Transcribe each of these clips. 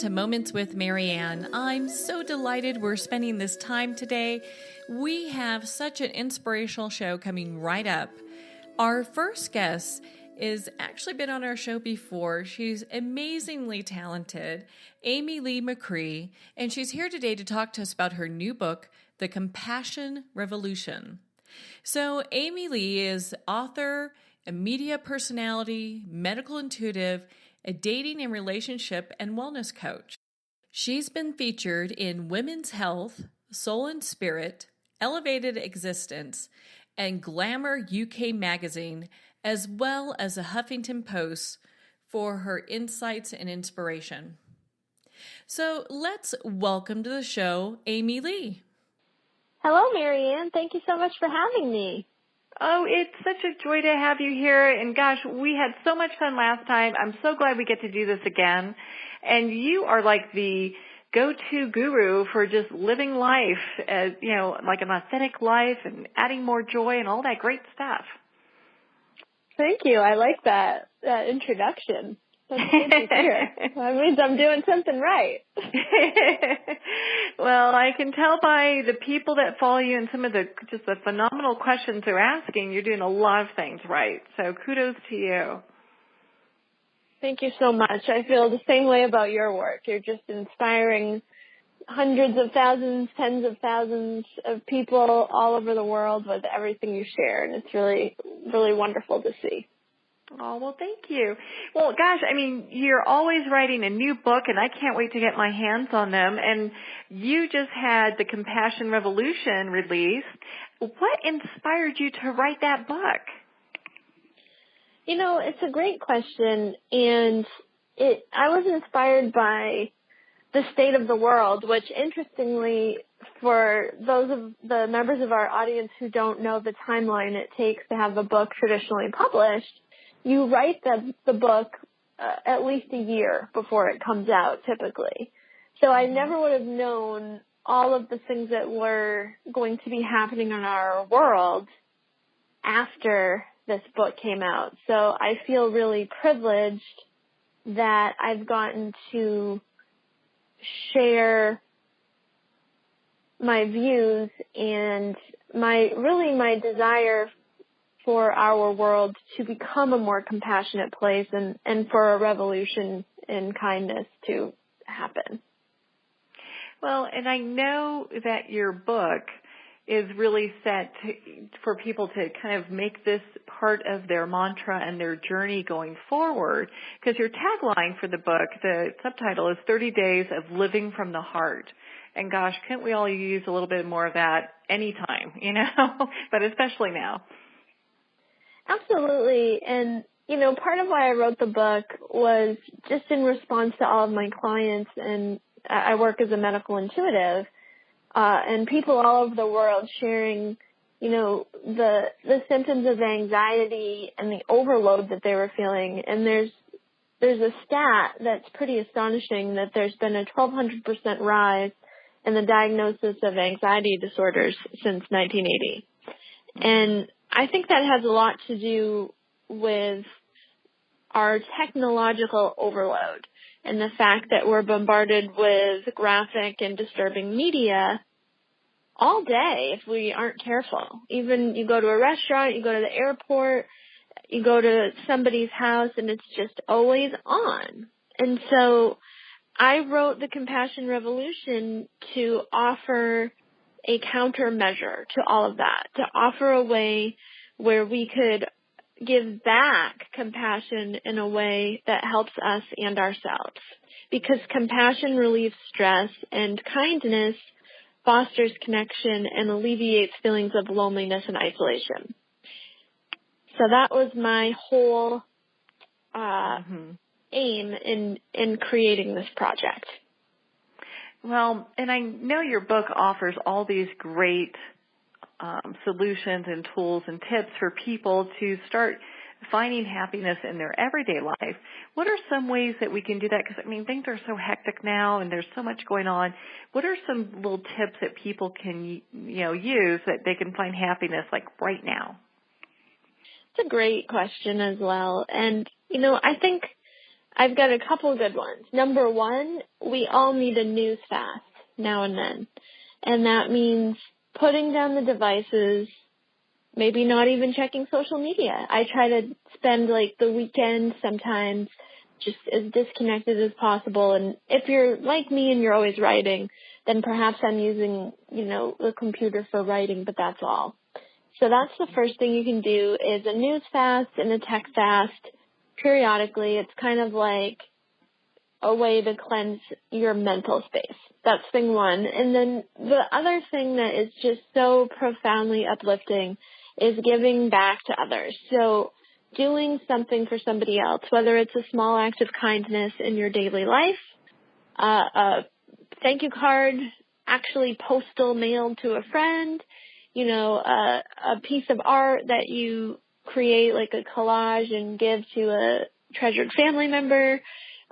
to Moments with Marianne. I'm so delighted we're spending this time today. We have such an inspirational show coming right up. Our first guest has actually been on our show before. She's amazingly talented, Leigh Mercree, and she's here today to talk to us about her new book, The Compassion Revolution. So Leigh is author, a media personality, medical intuitive, a dating and relationship and wellness coach. She's been featured in Women's Health, Soul and Spirit, Elevated Existence, and Glamour UK magazine, as well as the Huffington Post for her insights and inspiration. So let's welcome to the show, Leigh. Hello, Marianne. Thank you so much for having me. Oh, it's such a joy to have you here. And gosh, we had so much fun last time. I'm so glad we get to do this again. And you are like the go-to guru for just living life as, like an authentic life and adding more joy and all that great stuff. Thank you. I like that introduction. That's good to hear. That means I'm doing something right. Well, I can tell by the people that follow you and some of the phenomenal questions they're asking, you're doing a lot of things right. So kudos to you. Thank you so much. I feel the same way about your work. You're just inspiring hundreds of thousands, tens of thousands of people all over the world with everything you share, and it's really, really wonderful to see. Oh, well, thank you. Well, gosh, you're always writing a new book, and I can't wait to get my hands on them. And you just had The Compassion Revolution released. What inspired you to write that book? It's a great question, and I was inspired by the state of the world, which, interestingly, for those of the members of our audience who don't know the timeline it takes to have a book traditionally published, you write the book at least a year before it comes out, typically. So I never would have known all of the things that were going to be happening in our world after this book came out. So I feel really privileged that I've gotten to share my views and my desire for our world to become a more compassionate place and for a revolution in kindness to happen. Well, and I know that your book is really set for people to kind of make this part of their mantra and their journey going forward, because your tagline for the book, the subtitle is 30 Days of Living from the Heart. And gosh, couldn't we all use a little bit more of that anytime, but especially now. Absolutely. And, part of why I wrote the book was just in response to all of my clients, and I work as a medical intuitive, and people all over the world sharing, the symptoms of anxiety and the overload that they were feeling. And there's a stat that's pretty astonishing that there's been a 1,200% rise in the diagnosis of anxiety disorders since 1980. And I think that has a lot to do with our technological overload and the fact that we're bombarded with graphic and disturbing media all day if we aren't careful. Even you go to a restaurant, you go to the airport, you go to somebody's house, and it's just always on. And so I wrote The Compassion Revolution to offer a countermeasure to all of that, to offer a way where we could give back compassion in a way that helps us and ourselves. Because compassion relieves stress and kindness fosters connection and alleviates feelings of loneliness and isolation. So that was my whole aim in creating this project. Well, and I know your book offers all these great solutions and tools and tips for people to start finding happiness in their everyday life. What are some ways that we can do that? Because, things are so hectic now and there's so much going on. What are some little tips that people can, use that they can find happiness like right now? It's a great question as well. And, I think I've got a couple good ones. Number one, we all need a news fast now and then. And that means putting down the devices, maybe not even checking social media. I try to spend like the weekend sometimes just as disconnected as possible. And if you're like me and you're always writing, then perhaps I'm using, the computer for writing, but that's all. So that's the first thing you can do is a news fast and a tech fast periodically. It's kind of like a way to cleanse your mental space. That's thing one. And then the other thing that is just so profoundly uplifting is giving back to others. So doing something for somebody else, whether it's a small act of kindness in your daily life, a thank you card actually postal mailed to a friend, a piece of art that you create like a collage and give to a treasured family member,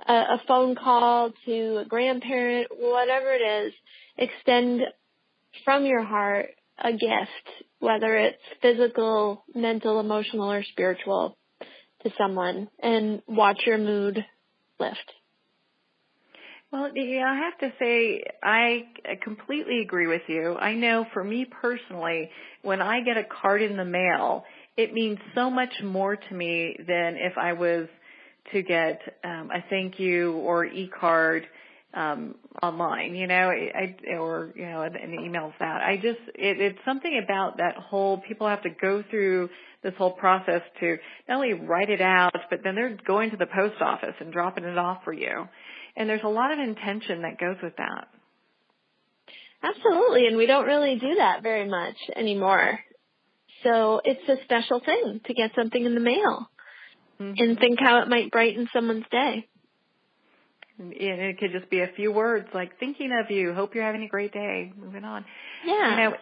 a phone call to a grandparent, whatever it is, extend from your heart a gift, whether it's physical, mental, emotional, or spiritual, to someone, and watch your mood lift. Well, yeah, I have to say I completely agree with you. I know for me personally, when I get a card in the mail, it means so much more to me than if I was to get a thank you or e-card online, or an email that. It's something about that whole, people have to go through this whole process to not only write it out, but then they're going to the post office and dropping it off for you. And there's a lot of intention that goes with that. Absolutely, and we don't really do that very much anymore. So it's a special thing to get something in the mail and think how it might brighten someone's day. And it could just be a few words like, thinking of you, hope you're having a great day, moving on. Yeah.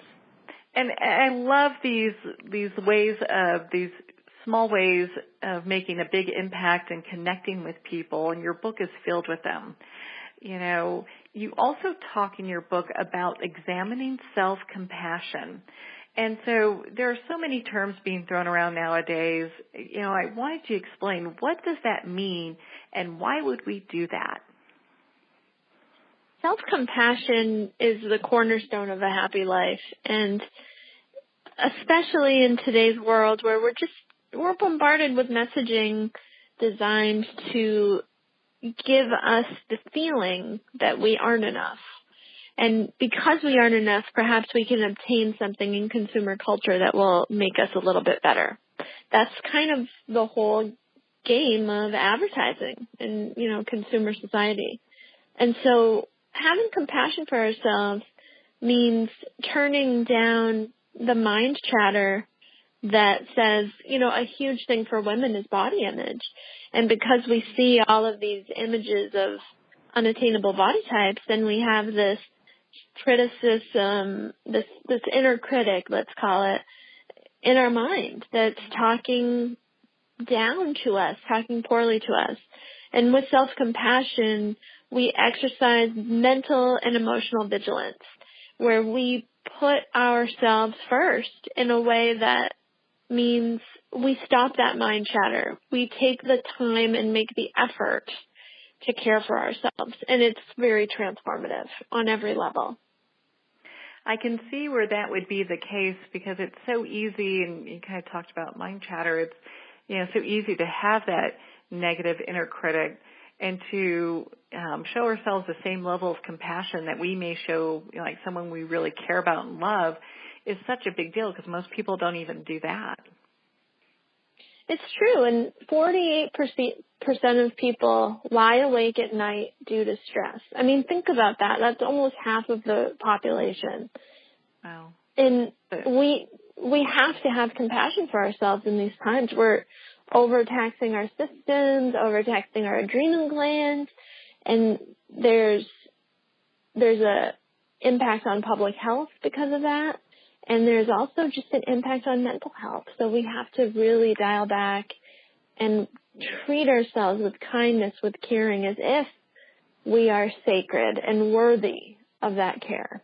And I love these small ways of making a big impact and connecting with people, and your book is filled with them. You also talk in your book about examining self-compassion. And so there are so many terms being thrown around nowadays. I wanted to explain, what does that mean and why would we do that? Self-compassion is the cornerstone of a happy life, and especially in today's world where we're bombarded with messaging designed to give us the feeling that we aren't enough. And because we aren't enough, perhaps we can obtain something in consumer culture that will make us a little bit better. That's kind of the whole game of advertising and, consumer society. And so having compassion for ourselves means turning down the mind chatter that says, a huge thing for women is body image. And because we see all of these images of unattainable body types, then we have this criticism, this inner critic, let's call it, in our mind that's talking down to us, talking poorly to us. And with self-compassion, we exercise mental and emotional vigilance, where we put ourselves first in a way that means we stop that mind chatter. We take the time and make the effort to care for ourselves, and it's very transformative on every level. I can see where that would be the case because it's so easy, and you kind of talked about mind chatter. It's so easy to have that negative inner critic and to show ourselves the same level of compassion that we may show, like someone we really care about and love, is such a big deal because most people don't even do that. It's true, and 48% of people lie awake at night due to stress. I mean, think about that. That's almost half of the population. Wow. And we have to have compassion for ourselves in these times. We're overtaxing our systems, overtaxing our adrenal glands, and there's a impact on public health because of that. And there's also just an impact on mental health. So we have to really dial back and treat ourselves with kindness, with caring, as if we are sacred and worthy of that care.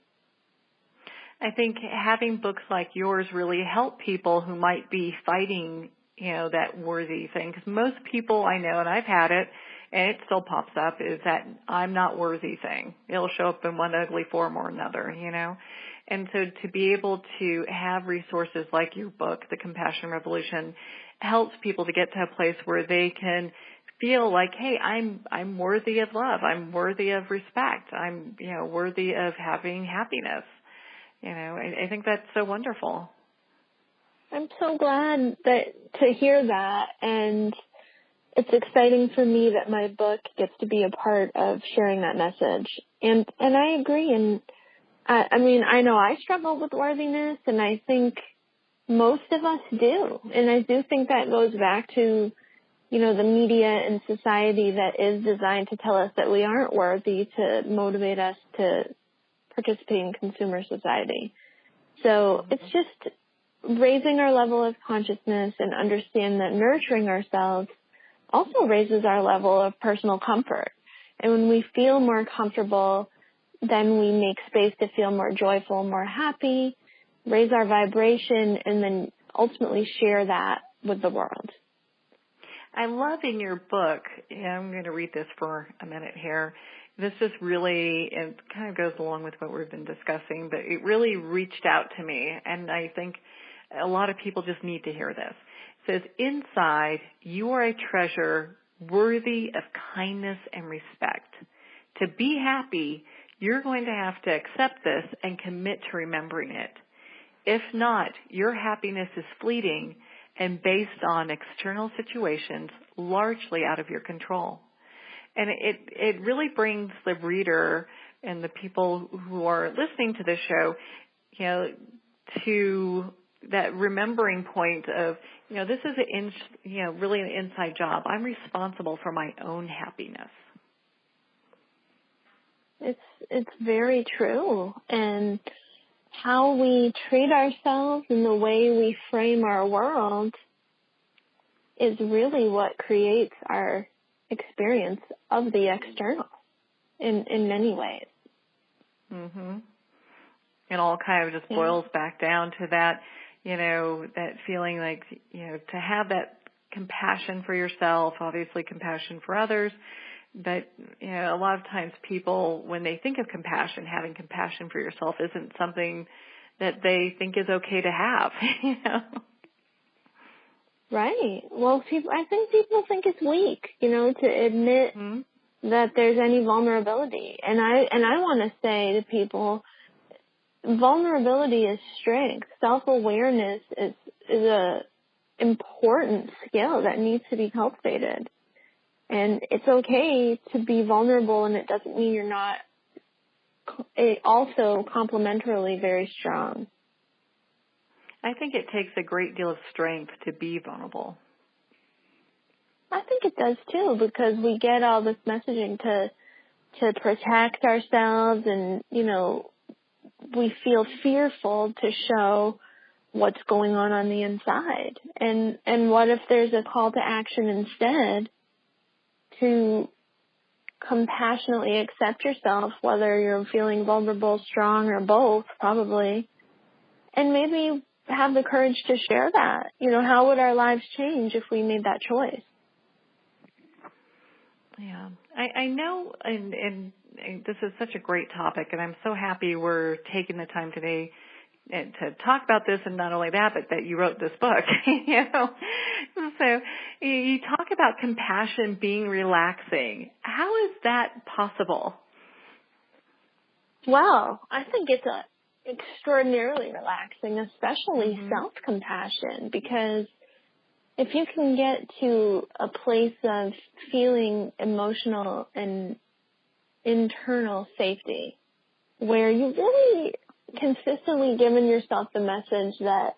I think having books like yours really help people who might be fighting, that worthy thing. Because most people I know, and I've had it, and it still pops up, is that I'm not worthy thing. It'll show up in one ugly form or another, you know. And so to be able to have resources like your book, The Compassion Revolution, helps people to get to a place where they can feel like, hey, I'm worthy of love. I'm worthy of respect. I'm, you know, worthy of having happiness. You know, I think that's so wonderful. I'm so glad to hear that, and it's exciting for me that my book gets to be a part of sharing that message. And I agree. And I mean, I know I struggle with worthiness, and I think most of us do. And I do think that goes back to, you know, the media and society that is designed to tell us that we aren't worthy, to motivate us to participate in consumer society. So it's just raising our level of consciousness and understand that nurturing ourselves also raises our level of personal comfort. And when we feel more comfortable, then we make space to feel more joyful, more happy, raise our vibration, and then ultimately share that with the world. I love in your book, and I'm going to read this for a minute here. This is really, it kind of goes along with what we've been discussing, but it really reached out to me, and I think a lot of people just need to hear this. It says, inside, you are a treasure worthy of kindness and respect. To be happy, you're going to have to accept this and commit to remembering it. If not, your happiness is fleeting and based on external situations largely out of your control. And it really brings the reader and the people who are listening to this show, you know, to that remembering point of, you know, this is really an inside job. I'm responsible for my own happiness. It's very true. And how we treat ourselves and the way we frame our world is really what creates our experience of the external in many ways. Mhm. It all kind of just boils back down to that, you know, that feeling like, you know, to have that compassion for yourself, obviously compassion for others. But, you know, a lot of times people, when they think of compassion, having compassion for yourself isn't something that they think is okay to have, you know. Right. Well, I think people think it's weak, you know, to admit that there's any vulnerability. And I want to say to people, vulnerability is strength. Self-awareness is a important skill that needs to be cultivated. And it's okay to be vulnerable, and it doesn't mean you're not also complementarily very strong. I think it takes a great deal of strength to be vulnerable. I think it does too, because we get all this messaging to protect ourselves, and, you know, we feel fearful to show what's going on the inside. And what if there's a call to action instead to compassionately accept yourself, whether you're feeling vulnerable, strong, or both, probably, and maybe have the courage to share that. You know, how would our lives change if we made that choice? Yeah, I know, and this is such a great topic, and I'm so happy we're taking the time today to talk about this, and not only that, but that you wrote this book, you know. So you talk about compassion being relaxing. How is that possible? Well, I think it's extraordinarily relaxing, especially self-compassion, because if you can get to a place of feeling emotional and internal safety, where you really consistently given yourself the message that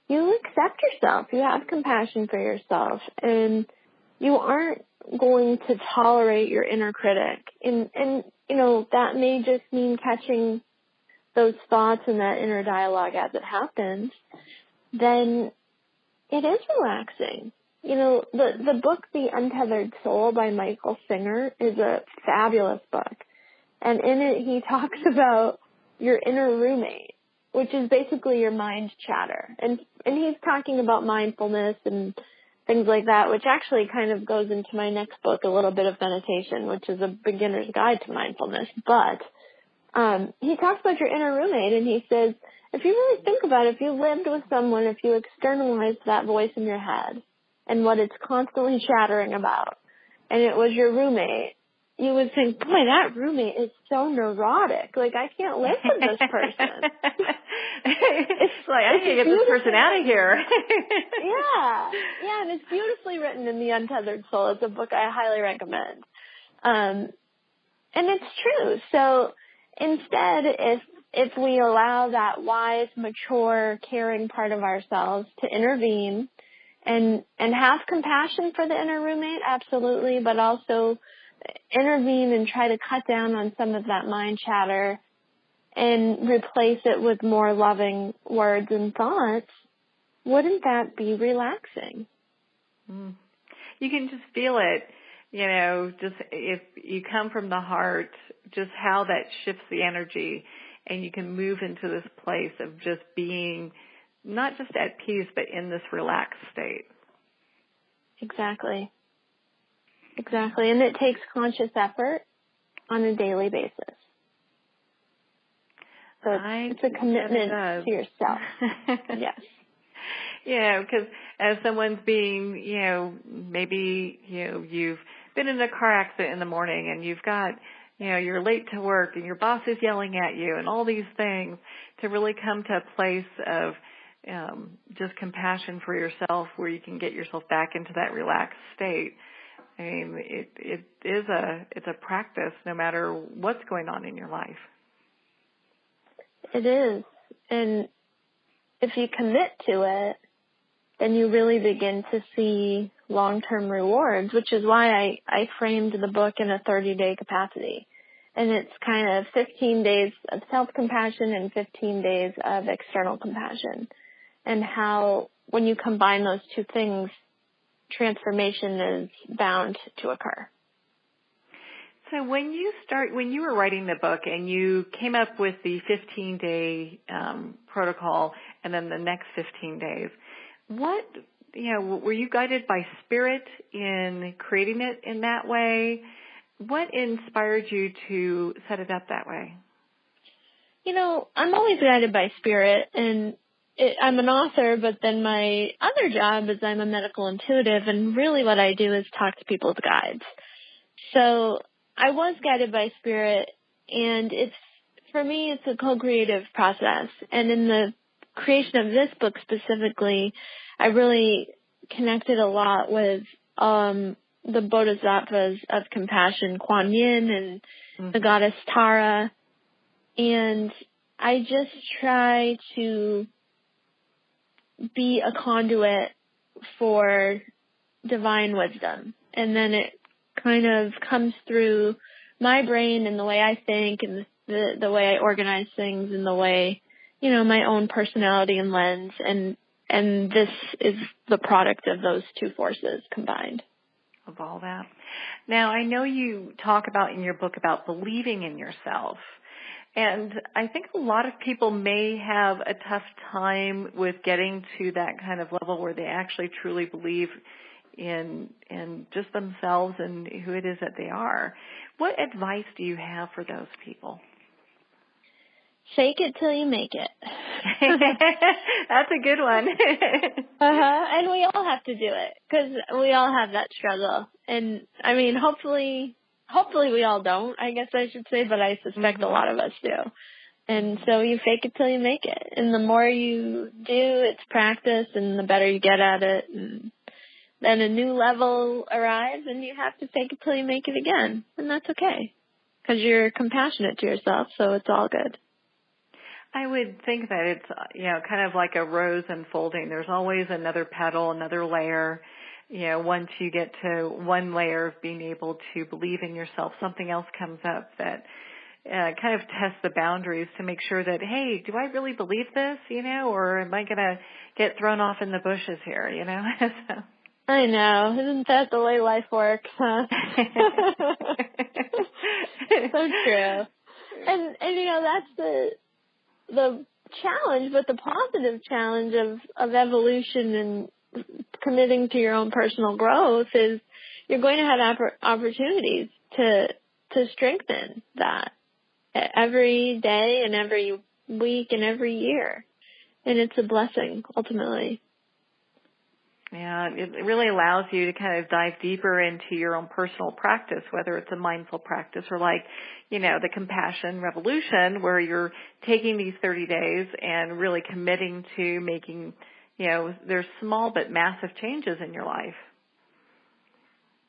you accept yourself, you have compassion for yourself, and you aren't going to tolerate your inner critic. And you know, that may just mean catching those thoughts and that inner dialogue as it happens, then it is relaxing. You know, the book, The Untethered Soul by Michael Singer, is a fabulous book. And in it, he talks about your inner roommate, which is basically your mind chatter. And he's talking about mindfulness and things like that, which actually kind of goes into my next book, A Little Bit of Meditation, which is a beginner's guide to mindfulness. But he talks about your inner roommate, and he says, if you really think about it, if you lived with someone, if you externalized that voice in your head and what it's constantly chattering about, and it was your roommate, you would think, boy, that roommate is so neurotic. Like, I can't live with this person. It's like, I can't get this person out of here. Yeah, and it's beautifully written in The Untethered Soul. It's a book I highly recommend. And it's true. So instead, if we allow that wise, mature, caring part of ourselves to intervene and have compassion for the inner roommate, absolutely, but also intervene and try to cut down on some of that mind chatter and replace it with more loving words and thoughts, wouldn't that be relaxing? You can just feel it, just if you come from the heart, just how that shifts the energy, and you can move into this place of just being not just at peace, but in this relaxed state. Exactly. And it takes conscious effort on a daily basis. So it's a commitment to yourself. Yes. Yeah, because as someone's being, maybe, you've been in a car accident in the morning and you've got, you're late to work and your boss is yelling at you and all these things, to really come to a place of just compassion for yourself where you can get yourself back into that relaxed state. I mean, it's a practice no matter what's going on in your life. It is. And if you commit to it, then you really begin to see long-term rewards, which is why I framed the book in a 30-day capacity. And it's kind of 15 days of self-compassion and 15 days of external compassion. And how, when you combine those two things, transformation is bound to occur. So when you were writing the book and you came up with the 15-day protocol and then the next 15 days, were you guided by spirit in creating it in that way? What inspired you to set it up that way? I'm always guided by spirit, and I'm an author, but then my other job is I'm a medical intuitive, and really what I do is talk to people as guides. So I was guided by spirit, and for me, it's a co-creative process. And in the creation of this book specifically, I really connected a lot with the bodhisattvas of compassion, Kuan Yin and the goddess Tara. And I just try to be a conduit for divine wisdom. And then it kind of comes through my brain and the way I think and the way I organize things and the way, my own personality and lens. And this is the product of those two forces combined. Of all that. Now, I know you talk about in your book about believing in yourself. And I think a lot of people may have a tough time with getting to that kind of level where they actually truly believe in just themselves and who it is that they are. What advice do you have for those people? Fake it till you make it. That's a good one. And we all have to do it because we all have that struggle. And I mean, hopefully we all don't, I guess I should say, but I suspect a lot of us do. And so you fake it till you make it. And the more you do, it's practice, and the better you get at it. And then a new level arrives, and you have to fake it till you make it again. And that's okay because you're compassionate to yourself, so it's all good. I would think that it's, kind of like a rose unfolding. There's always another petal, another layer. Once you get to one layer of being able to believe in yourself, something else comes up that kind of tests the boundaries to make sure that, hey, do I really believe this, or am I going to get thrown off in the bushes here, So. I know. Isn't that the way life works, huh? So true. And that's the challenge, but the positive challenge of evolution and committing to your own personal growth is you're going to have opportunities to strengthen that every day and every week and every year. And it's a blessing, ultimately. Yeah, it really allows you to kind of dive deeper into your own personal practice, whether it's a mindful practice or like, the Compassion Revolution, where you're taking these 30 days and really committing to making, there's small but massive changes in your life.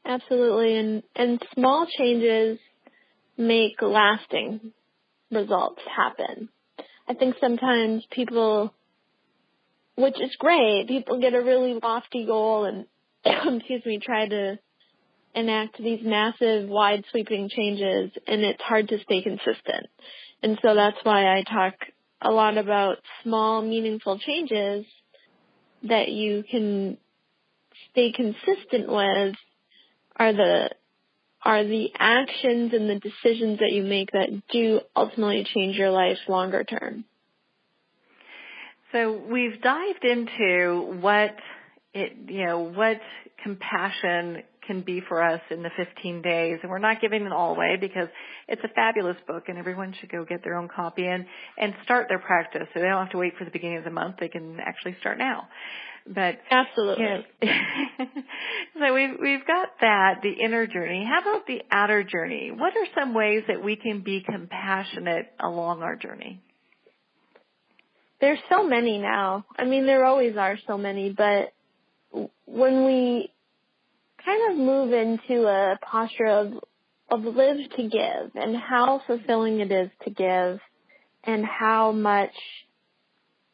Absolutely. And small changes make lasting results happen. I think sometimes people, which is great, people get a really lofty goal and, try to enact these massive, wide sweeping changes, and it's hard to stay consistent. And so that's why I talk a lot about small, meaningful changes that you can stay consistent with are the actions and the decisions that you make that do ultimately change your life longer term. So we've dived into what compassion can be for us in the 15 days, and we're not giving it all away because it's a fabulous book, and everyone should go get their own copy and start their practice. So they don't have to wait for the beginning of the month; they can actually start now. But absolutely. So we've got that, the inner journey. How about the outer journey? What are some ways that we can be compassionate along our journey? There's so many now. I mean, there always are so many, but when we kind of move into a posture of live to give and how fulfilling it is to give and how much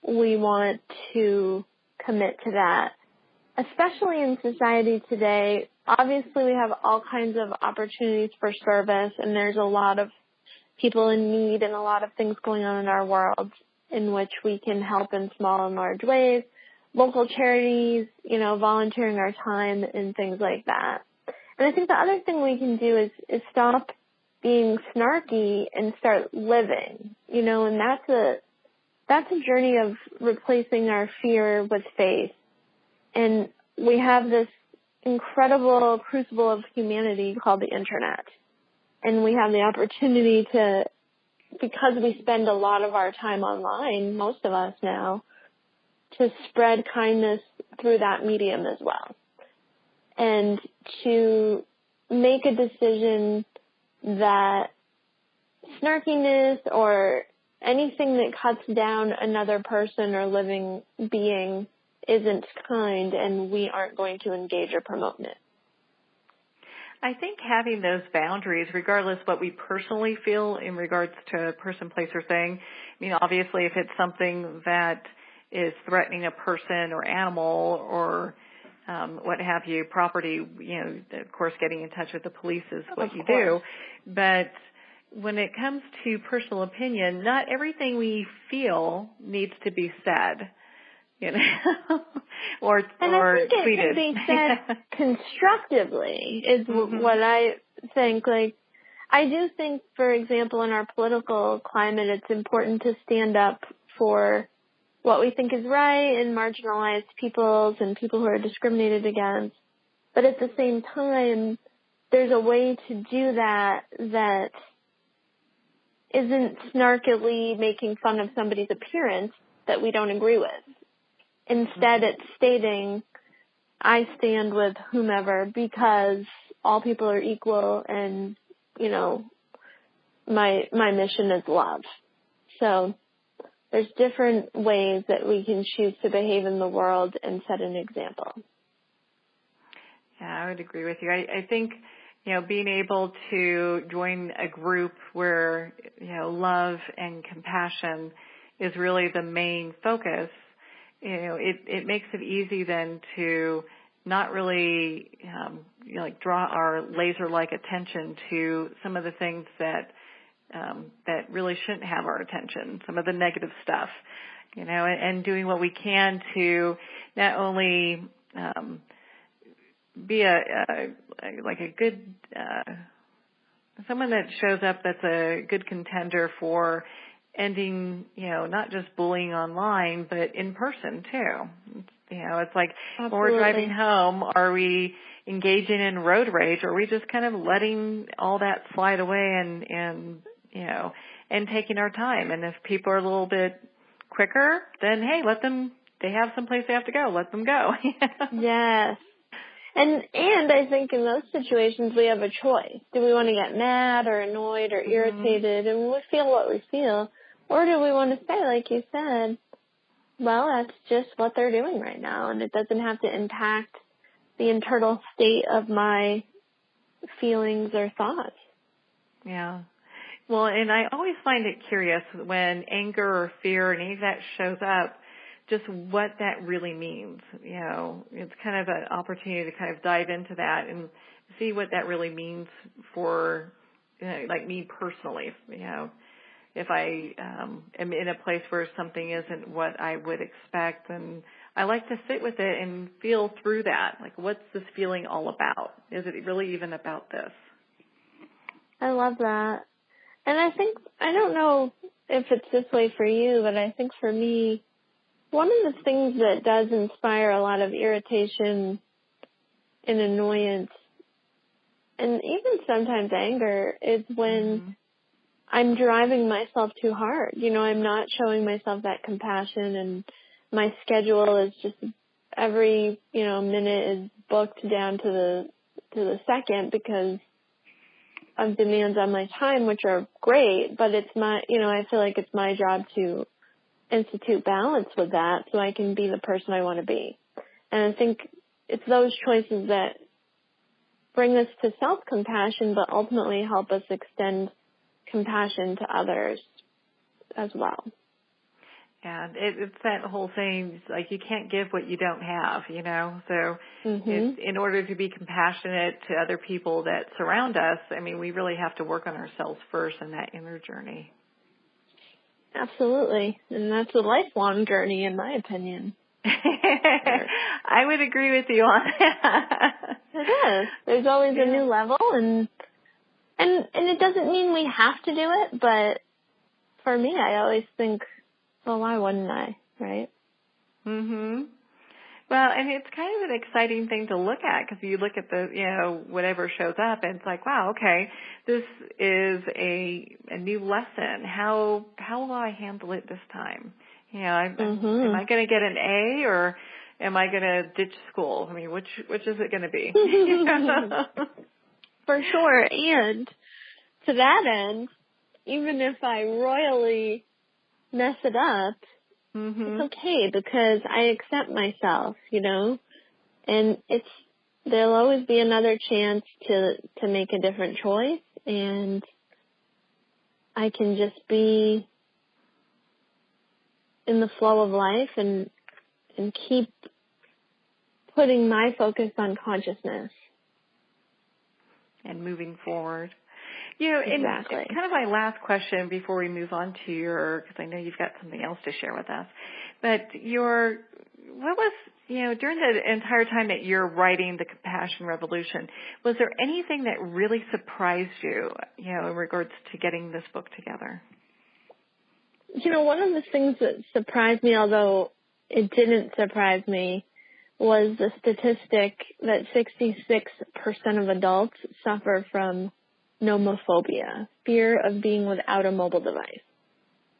we want to commit to that, especially in society today. Obviously, we have all kinds of opportunities for service, and there's a lot of people in need and a lot of things going on in our world in which we can help in small and large ways, local charities, volunteering our time and things like that. And I think the other thing we can do is stop being snarky and start living, and that's a journey of replacing our fear with faith. And we have this incredible crucible of humanity called the internet. And we have the opportunity to, because we spend a lot of our time online, most of us now, to spread kindness through that medium as well. And to make a decision that snarkiness or anything that cuts down another person or living being isn't kind, and we aren't going to engage or promote it. I think having those boundaries, regardless what we personally feel in regards to a person, place, or thing, obviously if it's something that is threatening a person or animal or what have you, property, of course getting in touch with the police is what you do. But when it comes to personal opinion, not everything we feel needs to be said, or tweeted. And I think it can be said constructively is what I think. Like, I do think, for example, in our political climate, it's important to stand up for what we think is right and marginalized peoples and people who are discriminated against. But at the same time, there's a way to do that isn't snarkily making fun of somebody's appearance that we don't agree with. Instead, it's stating, I stand with whomever because all people are equal and, my mission is love. So there's different ways that we can choose to behave in the world and set an example. Yeah, I would agree with you. I think, being able to join a group where, love and compassion is really the main focus, it makes it easy then to not really, draw our laser-like attention to some of the things that really shouldn't have our attention, some of the negative stuff, and doing what we can to not only be a good someone that shows up that's a good contender for ending, not just bullying online, but in person too. It's like Absolutely. when we're driving home, are we engaging in road rage, or are we just kind of letting all that slide away and taking our time? And if people are a little bit quicker, then hey, they have someplace they have to go. Let them go. Yes. And I think in those situations we have a choice. Do we want to get mad or annoyed or irritated and we feel what we feel? Or do we want to say, like you said, well, that's just what they're doing right now, and it doesn't have to impact the internal state of my feelings or thoughts. Yeah. Well, and I always find it curious when anger or fear and any of that shows up, just what that really means. It's kind of an opportunity to kind of dive into that and see what that really means for, like me personally. If I am in a place where something isn't what I would expect, then I like to sit with it and feel through that. Like, what's this feeling all about? Is it really even about this? I love that. And I don't know if it's this way for you, but I think for me, one of the things that does inspire a lot of irritation and annoyance, and even sometimes anger, is when I'm driving myself too hard. I'm not showing myself that compassion, and my schedule is just every, minute is booked down to the second because of demands on my time, which are great, but it's my, I feel like it's my job to institute balance with that so I can be the person I want to be. And I think it's those choices that bring us to self-compassion, but ultimately help us extend compassion to others as well. Yeah, it's that whole thing, like you can't give what you don't have, So in order to be compassionate to other people that surround us, we really have to work on ourselves first in that inner journey. Absolutely. And that's a lifelong journey, in my opinion. I would agree with you on that. It is. There's always a new level, and it doesn't mean we have to do it, but for me, I always think, well, why wouldn't I, right? Well, and it's kind of an exciting thing to look at because you look at the, whatever shows up and it's like, wow, okay, this is a new lesson. How will I handle it this time? Am I going to get an A or am I going to ditch school? Which is it going to be? For sure. And to that end, even if I royally mess it up, it's okay because I accept myself, and there'll always be another chance to make a different choice, and I can just be in the flow of life and keep putting my focus on consciousness. And moving forward. Exactly. And kind of my last question before we move on to because I know you've got something else to share with us, but what was, during the entire time that you're writing The Compassion Revolution, was there anything that really surprised you, in regards to getting this book together? One of the things that surprised me, although it didn't surprise me, was the statistic that 66% of adults suffer from nomophobia, fear of being without a mobile device.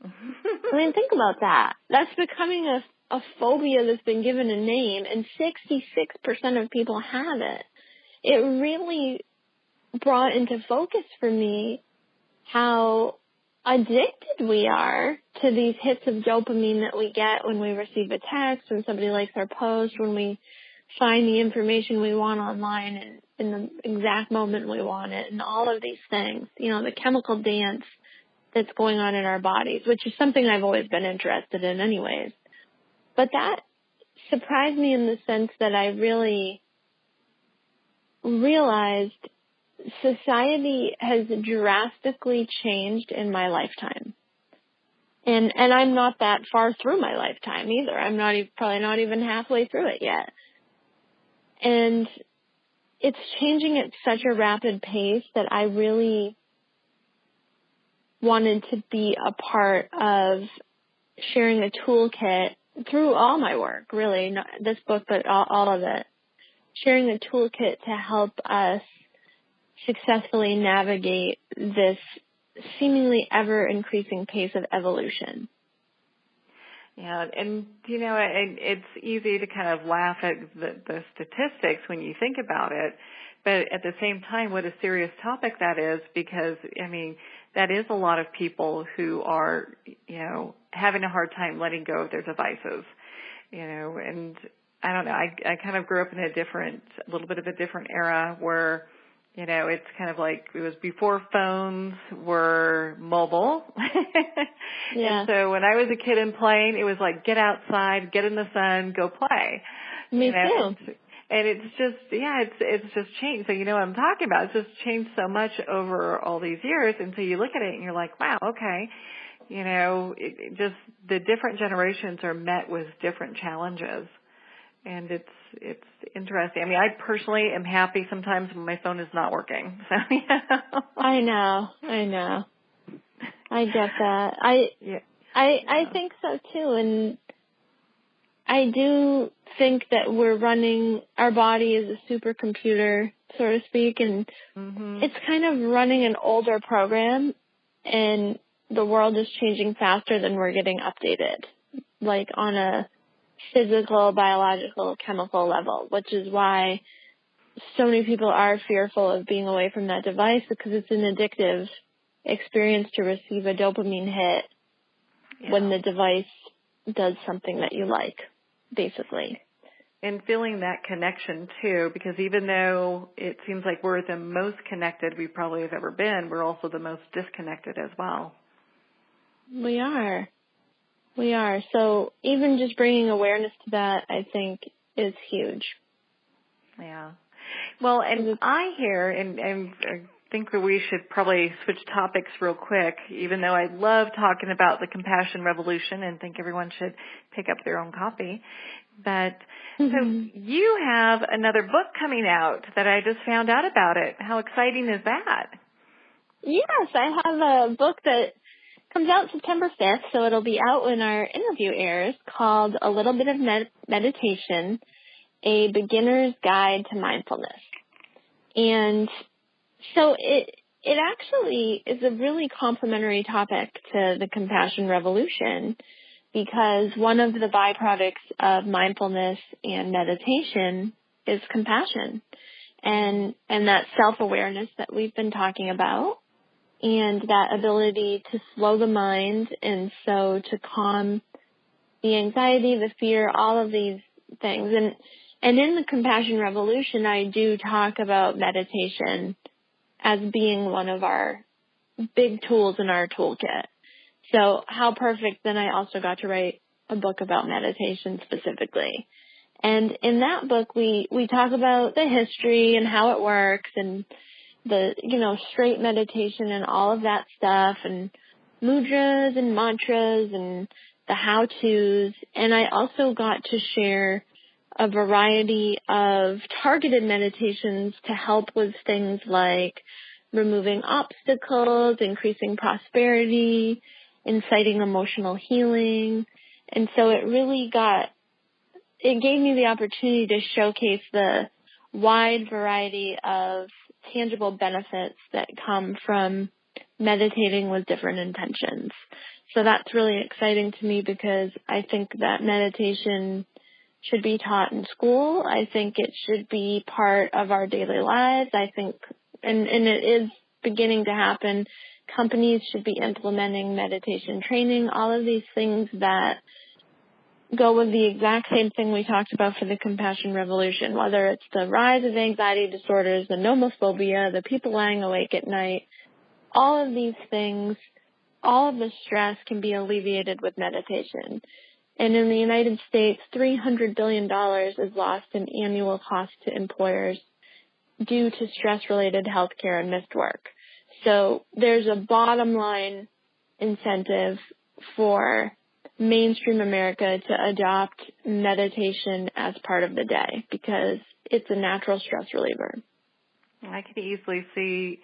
Think about that. That's becoming a phobia that's been given a name, and 66% of people have it. It really brought into focus for me how addicted we are to these hits of dopamine that we get when we receive a text, when somebody likes our post, when we find the information we want online and in the exact moment we want it, and all of these things, the chemical dance that's going on in our bodies, which is something I've always been interested in anyways. But that surprised me in the sense that I really realized society has drastically changed in my lifetime. And I'm not that far through my lifetime either. I'm probably not even halfway through it yet. And it's changing at such a rapid pace that I really wanted to be a part of sharing a toolkit through all my work, really, not this book, but all of it, sharing a toolkit to help us successfully navigate this seemingly ever-increasing pace of evolution. Yeah, and it's easy to kind of laugh at the statistics when you think about it, but at the same time, what a serious topic that is, because, that is a lot of people who are, having a hard time letting go of their devices, and I don't know, I kind of grew up in a little bit of a different era where, it's kind of like it was before phones were mobile. Yeah. And so when I was a kid and playing, it was like get outside, get in the sun, go play. Me too. And it's just, it's just changed. So you know what I'm talking about. It's just changed so much over all these years. And so you look at it and you're like, wow, okay. It just the different generations are met with different challenges. And it's interesting. I personally am happy sometimes when my phone is not working. So, I know. I get that. I think so too. And I do think that we're running, our body is a supercomputer, so to speak, and it's kind of running an older program, and the world is changing faster than we're getting updated, like on a physical, biological, chemical level, which is why so many people are fearful of being away from that device, because it's an addictive experience to receive a dopamine hit when the device does something that you like, basically. And feeling that connection too, because even though it seems like we're the most connected we probably have ever been, we're also the most disconnected as well. We are. So even just bringing awareness to that, I think, is huge. Yeah. Well, and I hear, and I think that we should probably switch topics real quick, even though I love talking about the compassion revolution and think everyone should pick up their own copy. But so you have another book coming out that I just found out about it. How exciting is that? Yes, I have a book that comes out September 5th, so it'll be out when our interview airs, called A Little Bit of Meditation, A Beginner's Guide to Mindfulness. And so it actually is a really complementary topic to the compassion revolution, because one of the byproducts of mindfulness and meditation is compassion and that self-awareness that we've been talking about, and that ability to slow the mind and so to calm the anxiety, the fear, all of these things. And in the Compassion Revolution, I do talk about meditation as being one of our big tools in our toolkit. So how perfect, then I also got to write a book about meditation specifically. And in that book, we talk about the history and how it works, and the, straight meditation and all of that stuff, and mudras and mantras and the how-tos. And I also got to share a variety of targeted meditations to help with things like removing obstacles, increasing prosperity, inciting emotional healing. And so it gave me the opportunity to showcase the wide variety of tangible benefits that come from meditating with different intentions. So that's really exciting to me, because I think that meditation should be taught in school. I think it should be part of our daily lives. I think, and it is beginning to happen, companies should be implementing meditation training, all of these things that go with the exact same thing we talked about for the Compassion Revolution, whether it's the rise of anxiety disorders, the nomophobia, the people lying awake at night. All of these things, all of the stress can be alleviated with meditation. And in the United States, $300 billion is lost in annual cost to employers due to stress-related health care and missed work. So there's a bottom line incentive for mainstream America to adopt meditation as part of the day, because it's a natural stress reliever. I could easily see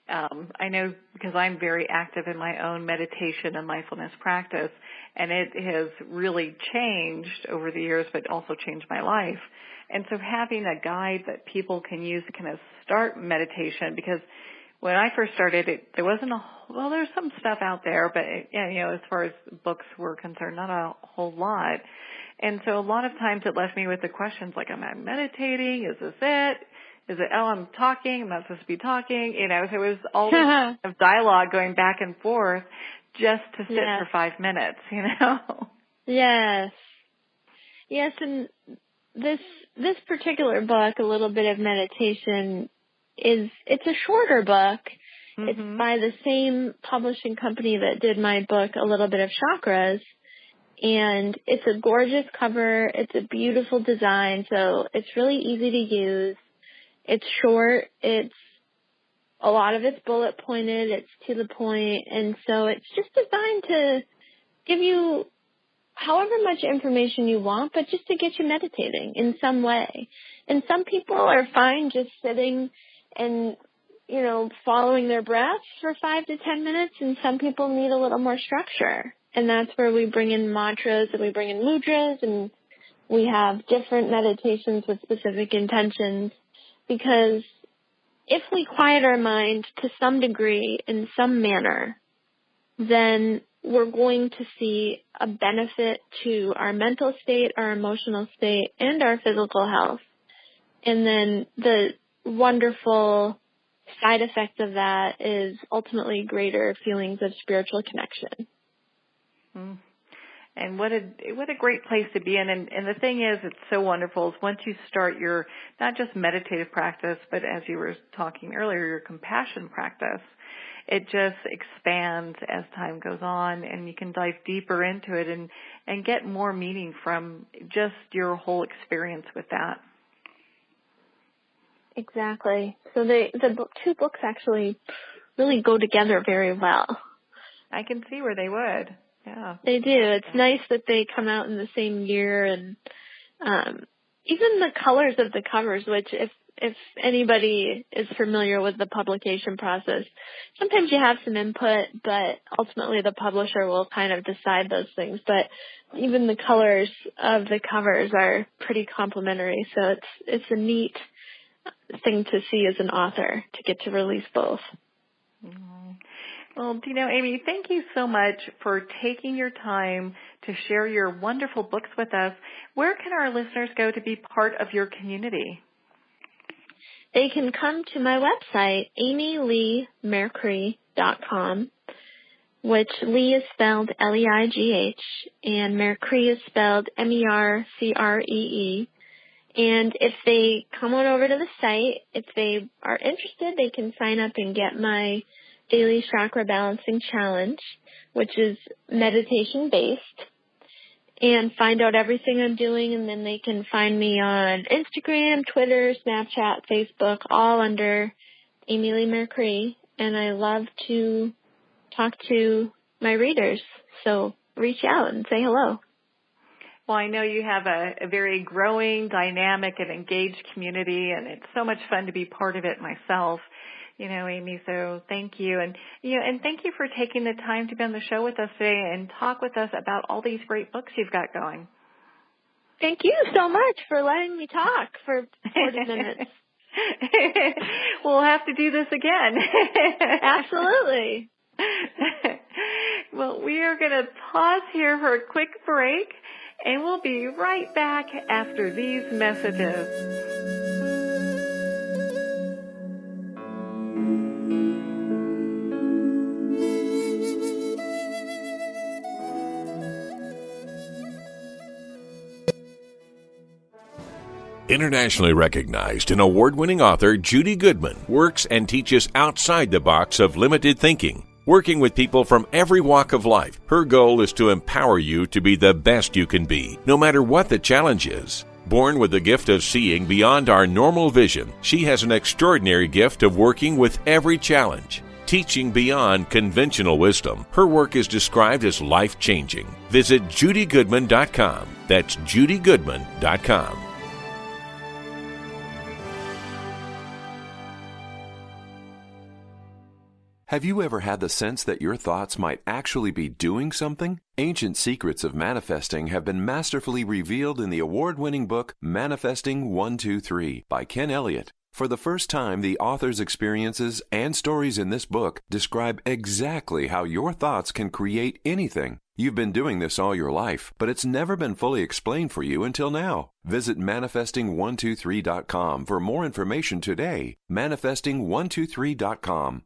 I know because I'm very active in my own meditation and mindfulness practice, and it has really changed over the years, but also changed my life. And so having a guide that people can use to kind of start meditation, because when I first started, there wasn't there's some stuff out there, but as far as books were concerned, not a whole lot. And so a lot of times it left me with the questions like, am I meditating? Is this it? Is it, I'm talking, I'm not supposed to be talking? So it was all this of dialogue going back and forth just to sit for 5 minutes, Yes. Yes, and this particular book, A Little Bit of Meditation, it's a shorter book. Mm-hmm. It's by the same publishing company that did my book, A Little Bit of Chakras. And it's a gorgeous cover. It's a beautiful design, so it's really easy to use. It's short. A lot of it's bullet pointed. It's to the point. And so it's just designed to give you however much information you want, but just to get you meditating in some way. And some people are fine just sitting and, following their breath for 5 to 10 minutes. And some people need a little more structure. And that's where we bring in mantras and we bring in mudras, and we have different meditations with specific intentions. Because if we quiet our mind to some degree in some manner, then we're going to see a benefit to our mental state, our emotional state, and our physical health. And then the wonderful side effect of that is ultimately greater feelings of spiritual connection. Mm. And what a great place to be in. And the thing is, it's so wonderful, is once you start your, not just meditative practice, but as you were talking earlier, your compassion practice, it just expands as time goes on, and you can dive deeper into it and get more meaning from just your whole experience with that. Exactly. So the two books actually really go together very well. I can see where they would. Yeah. They do. It's nice that they come out in the same year, and even the colors of the covers, which if anybody is familiar with the publication process, sometimes you have some input, but ultimately the publisher will kind of decide those things. But even the colors of the covers are pretty complimentary, so it's a neat thing to see as an author to get to release both. Mm-hmm. Well, Amy, thank you so much for taking your time to share your wonderful books with us. Where can our listeners go to be part of your community? They can come to my website, amyleighmercree.com, which Leigh is spelled Leigh, and Mercree is spelled Mercree. And if they come on over to the site, if they are interested, they can sign up and get my Daily Chakra Balancing Challenge, which is meditation-based, and find out everything I'm doing. And then they can find me on Instagram, Twitter, Snapchat, Facebook, all under Amy Leigh Mercree. And I love to talk to my readers, so reach out and say hello. Well, I know you have a very growing, dynamic, and engaged community, and it's so much fun to be part of it myself. Amy, so thank you. And thank you for taking the time to be on the show with us today and talk with us about all these great books you've got going. Thank you so much for letting me talk for 40 minutes. We'll have to do this again. Absolutely. Well, we are going to pause here for a quick break, and we'll be right back after these messages. Internationally recognized and award-winning author Judy Goodman works and teaches outside the box of limited thinking. Working with people from every walk of life, her goal is to empower you to be the best you can be, no matter what the challenge is. Born with the gift of seeing beyond our normal vision, she has an extraordinary gift of working with every challenge. Teaching beyond conventional wisdom, her work is described as life-changing. Visit judygoodman.com. That's judygoodman.com. Have you ever had the sense that your thoughts might actually be doing something? Ancient secrets of manifesting have been masterfully revealed in the award-winning book Manifesting 123 by Ken Elliott. For the first time, the author's experiences and stories in this book describe exactly how your thoughts can create anything. You've been doing this all your life, but it's never been fully explained for you until now. Visit manifesting123.com for more information today. Manifesting123.com.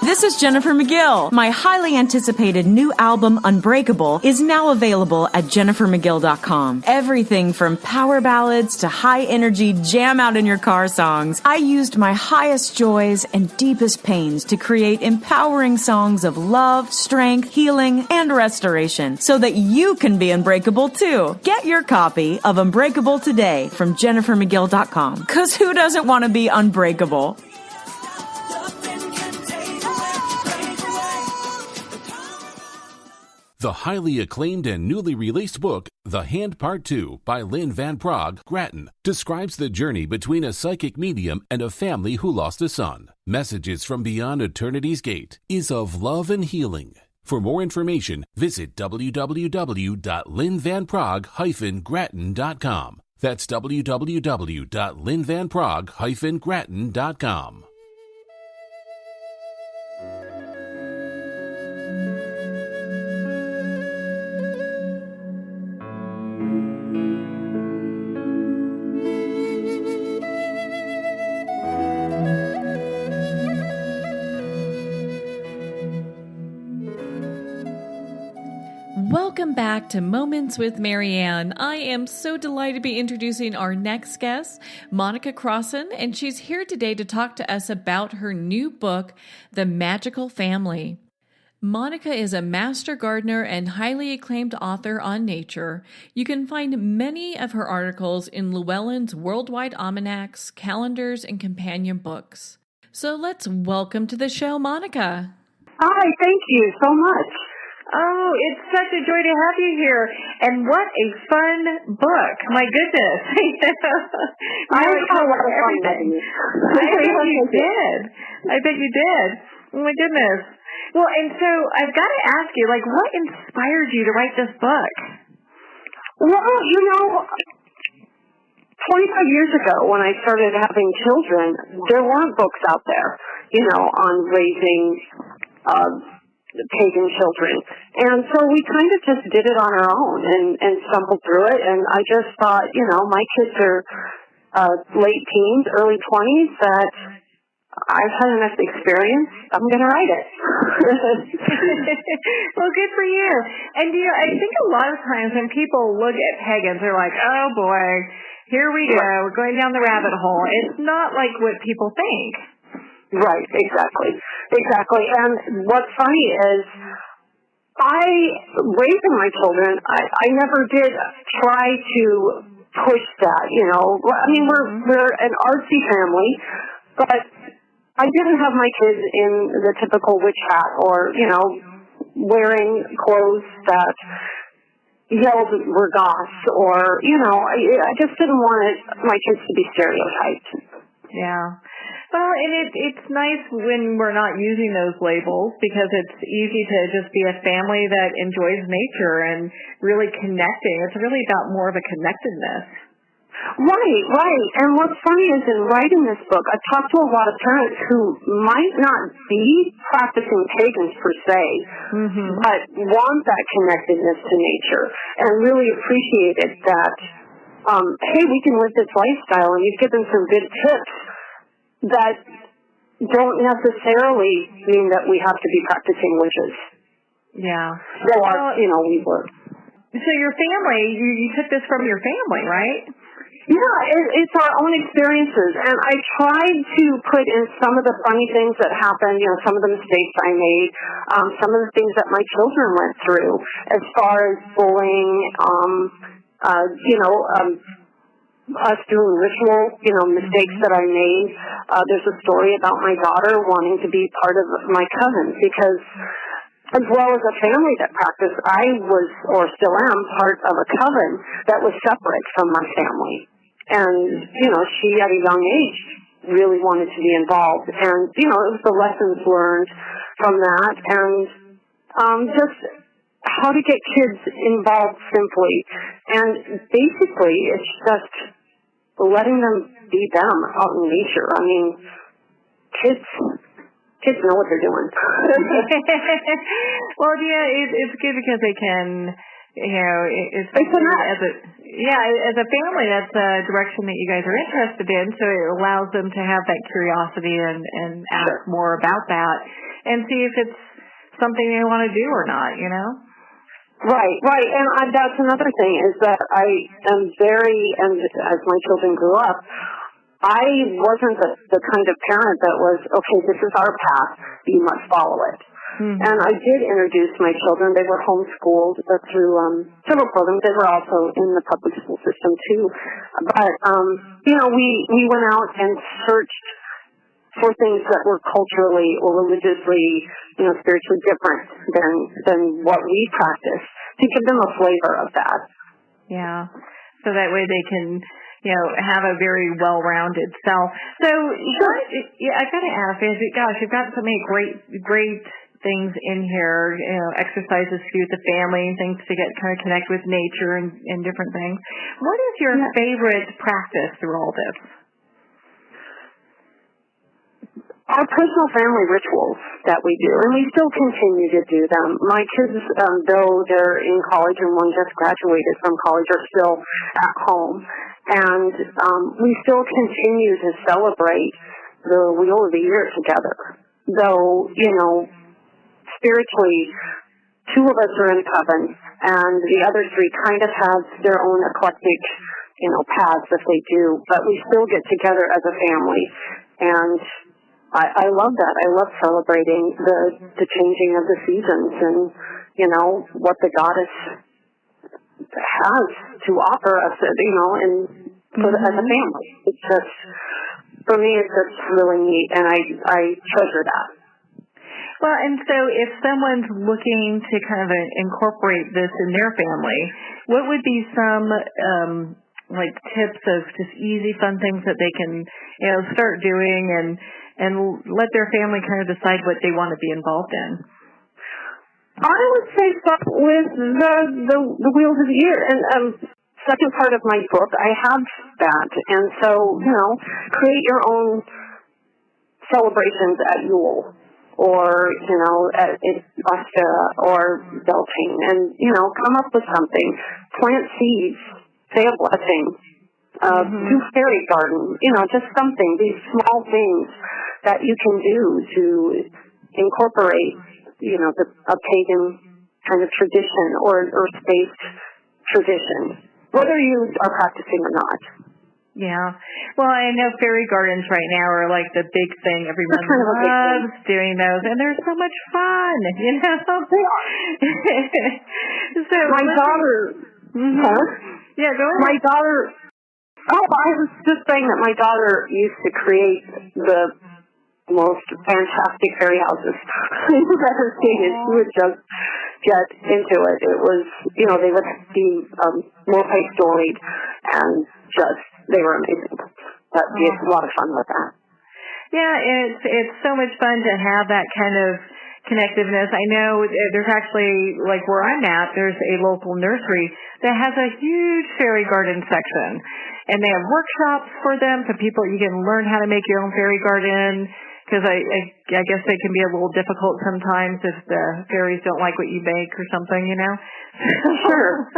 This is Jennifer McGill. My highly anticipated new album, Unbreakable, is now available at jennifermcgill.com. Everything from power ballads to high-energy jam-out-in-your-car songs. I used my highest joys and deepest pains to create empowering songs of love, strength, healing, and restoration so that you can be unbreakable too. Get your copy of Unbreakable today from jennifermcgill.com. 'Cause who doesn't want to be unbreakable? The highly acclaimed and newly released book, The Hand Part 2 by Lynn Van Praagh Grattan, describes the journey between a psychic medium and a family who lost a son. Messages from Beyond Eternity's Gate is of love and healing. For more information, visit www.lynnvanpraagh-grattan.com. That's www.lynnvanpraagh-grattan.com. Welcome back to Moments with Marianne. I am so delighted to be introducing our next guest, Monica Crosson, and she's here today to talk to us about her new book, The Magickal Family. Monica is a master gardener and highly acclaimed author on nature. You can find many of her articles in Llewellyn's Worldwide Almanacs, calendars, and companion books. So let's welcome to the show, Monica. Hi, thank you so much. Oh, it's such a joy to have you here. And what a fun book. My goodness. I had a lot of fun making it. I bet you did. I bet you did. Oh, my goodness. Well, and so I've got to ask you, like, what inspired you to write this book? Well, 25 years ago when I started having children, there weren't books out there, on raising pagan children. And so we kind of just did it on our own and stumbled through it. And I just thought, my kids are late teens, early 20s, that I've had enough experience. I'm going to write it. Well, good for you. And, I think a lot of times when people look at pagans, they're like, oh, boy, here we go. We're going down the rabbit hole. It's not like what people think. Right, exactly. And what's funny is raising my children, I never did try to push that, I mean, we're an artsy family, but I didn't have my kids in the typical witch hat or, wearing clothes that yelled were goths or, I just didn't want my kids to be stereotyped. Yeah. Well, and it's nice when we're not using those labels because it's easy to just be a family that enjoys nature and really connecting. It's really about more of a connectedness. Right. And what's funny is in writing this book, I've talked to a lot of parents who might not be practicing pagans per se, but want that connectedness to nature and really appreciated that, hey, we can live this lifestyle, and you've given some good tips that don't necessarily mean that we have to be practicing witches. Yeah. Though we were. So your family, you took this from your family, right? Yeah, it's our own experiences. And I tried to put in some of the funny things that happened, some of the mistakes I made, some of the things that my children went through as far as bullying, us doing ritual, mistakes that I made. There's a story about my daughter wanting to be part of my coven because, as well as a family that practiced, I was, or still am, part of a coven that was separate from my family. And, she at a young age really wanted to be involved. And, it was the lessons learned from that, and just how to get kids involved simply. And basically, it's just letting them be them out in nature. I mean, kids know what they're doing. Well, yeah, it's good because they can, as a family, that's a direction that you guys are interested in, so it allows them to have that curiosity and ask more about that and see if it's something they want to do or not, Right. And that's another thing is that I am and as my children grew up, I wasn't the kind of parent that was, okay, this is our path, you must follow it. Mm-hmm. And I did introduce my children. They were homeschooled through several programs. They were also in the public school system too. But, we went out and searched for things that were culturally or religiously, spiritually different than what we practice, to give them a flavor of that. Yeah. So that way they can, have a very well-rounded self. So, I got to ask, gosh, you've got so many great things in here, exercises to do with the family, things to kind of connect with nature and different things. What is your favorite practice through all this? Our personal family rituals that we do, and we still continue to do them. My kids, though they're in college and one just graduated from college, are still at home. And we still continue to celebrate the Wheel of the Year together. Though, spiritually, two of us are in coven, and the other three kind of have their own eclectic, paths that they do. But we still get together as a family. And I love that. I love celebrating the changing of the seasons and, what the goddess has to offer us, as a family. It's just, for me, it's just really neat, and I treasure that. Well, and so if someone's looking to kind of incorporate this in their family, what would be some, tips of just easy, fun things that they can, start doing and let their family kind of decide what they want to be involved in? I would say start with the Wheels of the Year. And second part of my book, I have that. And so, create your own celebrations at Yule or, at Ostara or Beltane. And, come up with something. Plant seeds. Say a blessing. Do fairy garden. Just something. These small things that you can do to incorporate, a pagan kind of tradition or earth-based tradition, whether you are practicing or not. Yeah. Well, I know fairy gardens right now are like the big thing. Everyone loves doing those, and they're so much fun, They are. So my daughter... Huh? Yeah, go ahead. My daughter... Oh, I was just saying that my daughter used to create the most fantastic fairy houses you've ever seen. She would just get into it. It was, they would be multi-storied and they were amazing. But we had a lot of fun with that. Yeah, it's so much fun to have that kind of connectiveness. I know there's actually, like where I'm at, there's a local nursery that has a huge fairy garden section. And they have workshops for them, so you can learn how to make your own fairy garden, because I guess they can be a little difficult sometimes if the fairies don't like what you bake or something, Sure.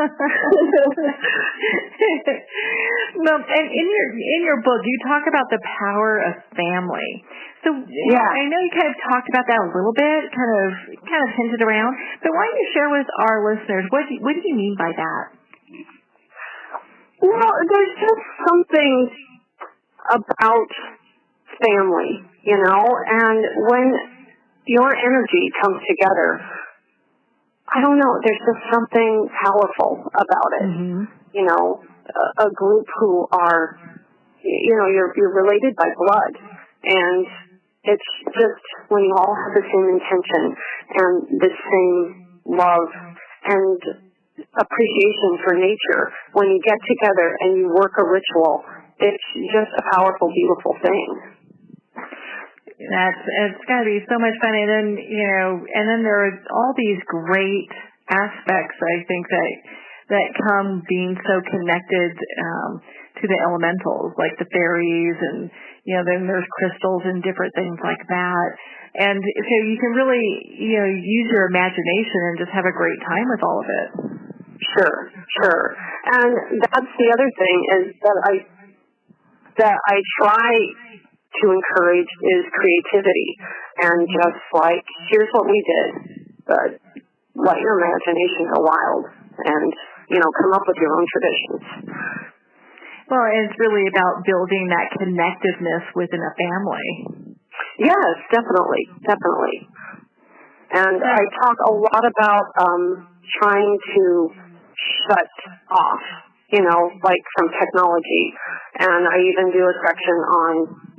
Well, and in your book, you talk about the power of family. So I know you kind of talked about that a little bit, kind of hinted around, but why don't you share with our listeners, what do you mean by that? Well, there's just something about family, and when your energy comes together, I don't know, there's just something powerful about it. Mm-hmm. A group who are, you're related by blood, and it's just when you all have the same intention and the same love and appreciation for nature, when you get together and you work a ritual, it's just a powerful, beautiful thing. It's got to be so much fun. And then, and then there are all these great aspects, I think, that come being so connected to the elementals, like the fairies, and, then there's crystals and different things like that. And so you can really, use your imagination and just have a great time with all of it. Sure. And that's the other thing is that I try to encourage is creativity. And just like, here's what we did, but let your imagination go wild and, come up with your own traditions. Well, it's really about building that connectiveness within a family. Yes, definitely. And I talk a lot about trying to shut off, like from technology. And I even do a section on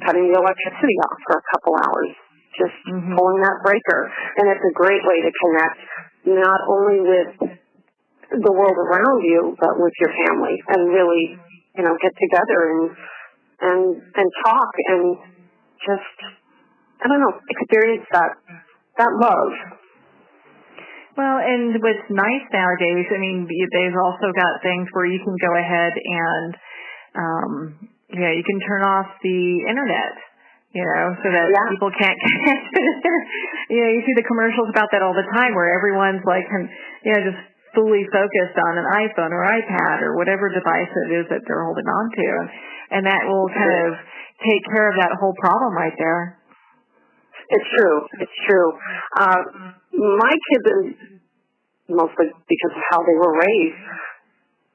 cutting the electricity off for a couple hours, just pulling that breaker. And it's a great way to connect not only with the world around you, but with your family, and really, get together and talk and just, I don't know, experience that love. Well, and what's nice nowadays, they've also got things where you can go ahead and, you can turn off the internet, so that people can't connect to the internet. You see the commercials about that all the time where everyone's like, just fully focused on an iPhone or iPad or whatever device it is that they're holding on to. And that will kind of take care of that whole problem right there. It's true. My kids, mostly because of how they were raised,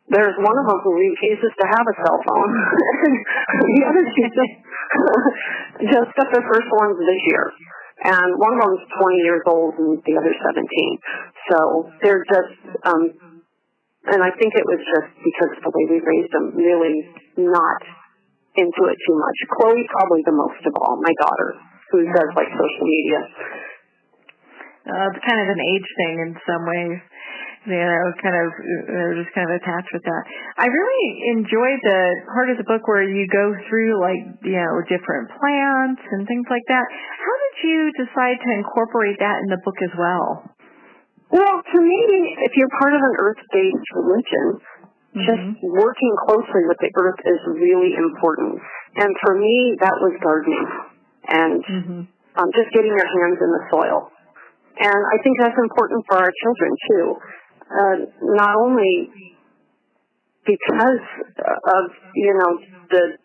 there's one of them who refuses to have a cell phone. The other two just got their first ones this year. And one of them is 20 years old and the other 17. So they're just, and I think it was just because of the way we raised them, really not into it too much. Chloe probably the most of all, my daughter, who does like social media. It's kind of an age thing in some ways. They're just kind of attached with that. I really enjoyed the part of the book where you go through different plants and things like that. How did you decide to incorporate that in the book as well? Well, to me, if you're part of an earth-based religion, just working closely with the earth is really important. And for me, that was gardening and just getting your hands in the soil. And I think that's important for our children, too. Not only because of, the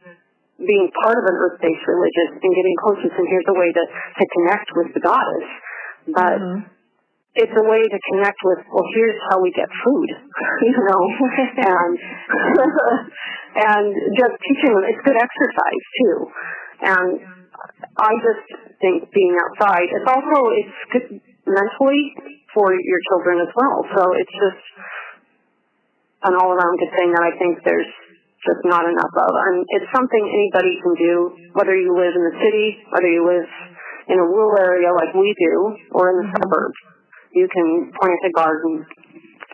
being part of an earth-based religion and getting closer, and here's a way to connect with the goddess, but it's a way to connect with, well, here's how we get food, and just teaching them. It's good exercise, too. And I just think being outside, it's good mentally for your children as well. So it's just an all-around good thing that I think there's just not enough of. And it's something anybody can do, whether you live in the city, whether you live in a rural area like we do, or in the suburbs. You can plant a garden